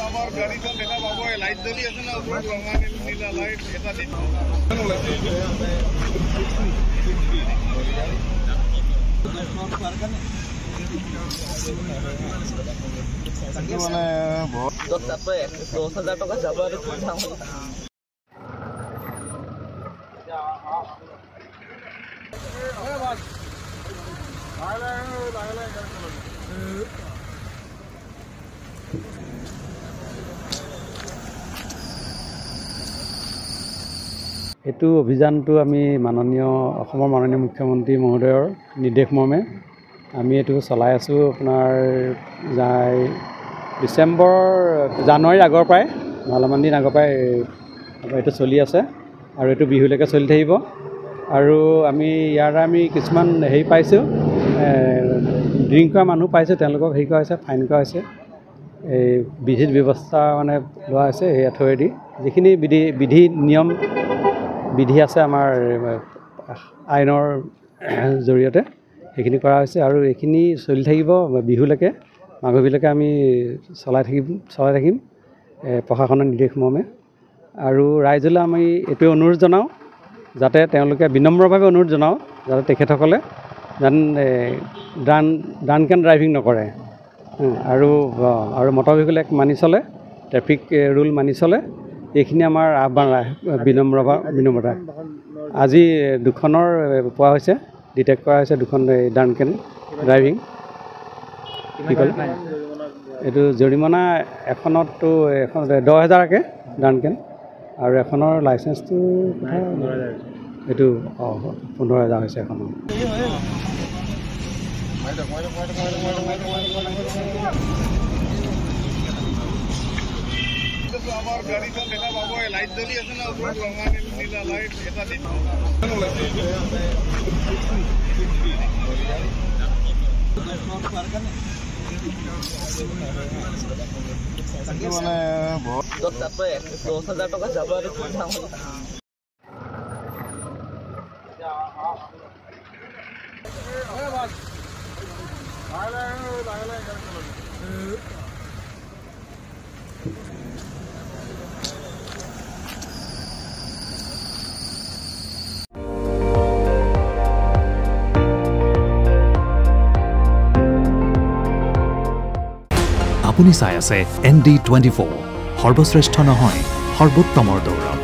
আমাৰ গাড়িখন দেখা পাব লাইট জ্বলি আছে না ওপৰত ৰঙা নীলা লাইট এটা দিন মানে 10,000 টাকা যাব আৰু এইটো অভিযানটো আমি মাননীয় মুখ্যমন্ত্ৰী মহোদয়ৰ নিৰ্দেশ মৰ্মে আমি এইটো চলাই আছোঁ। আপোনাৰ জানুৱাৰীৰ আগৰ পৰাই ভালেমান দিন আগৰ পৰাই এইটো চলি আছে আৰু এইটো বিহুলৈকে চলি থাকিব। আৰু আমি আমি কিছুমান হেৰি পাইছোঁ, ড্ৰিংক কৰা মানুহ পাইছোঁ, তেওঁলোকক হেৰি কৰা হৈছে, ফাইন কৰা হৈছে। এই বিধিত ব্যৱস্থা মানে লোৱা হৈছে এই এথৰিটি যিখিনি বিধি আছে আমাৰ আইনৰ জৰিয়তে সেইখিনি কৰা হৈছে আৰু এইখিনি চলি থাকিব বিহুলৈকে, মাঘ বিহুলৈকে আমি চলাই থাকিম প্ৰশাসনৰ নিৰ্দেশ মৰ্মে। আৰু ৰাইজলৈ আমি এইটোৱে অনুৰোধ জনাওঁ যাতে তেওঁলোকে বিনম্ৰভাৱে অনুৰোধ জনাওঁ যাতে তেখেতসকলে ড্ৰাংক এণ্ড ড্ৰাইভিং নকৰে আৰু মটৰ ভেহিকল এক্ট মানি চলে, ট্ৰেফিক ৰুল মানি চলে। এইখিনি আমাৰ আহ্বান বিনম্ৰতা। আজি দুখনৰ পোৱা হৈছে, ডিটেক্ট কৰা হৈছে দুখন ড্ৰাংক এণ্ড ড্ৰাইভিং। কি ক'লে এইটো জৰিমনা এখনততো 10,000কৈ ড্ৰাংক এণ্ড আৰু এখনৰ লাইচেঞ্চটো এইটো 15,000 হৈছে এখনৰ। আমাৰ গাড়িখন দেখা পাব লাইট জ্বলি আছে না ওপৰত ৰঙা নীলা লাইট এটা দিন মানে 10,000 টাকা যাব আৰু আপুনি চাই আছে ND24 সৰ্বশ্ৰেষ্ঠ নহয় সৰ্বোত্তমৰ দৌৰ।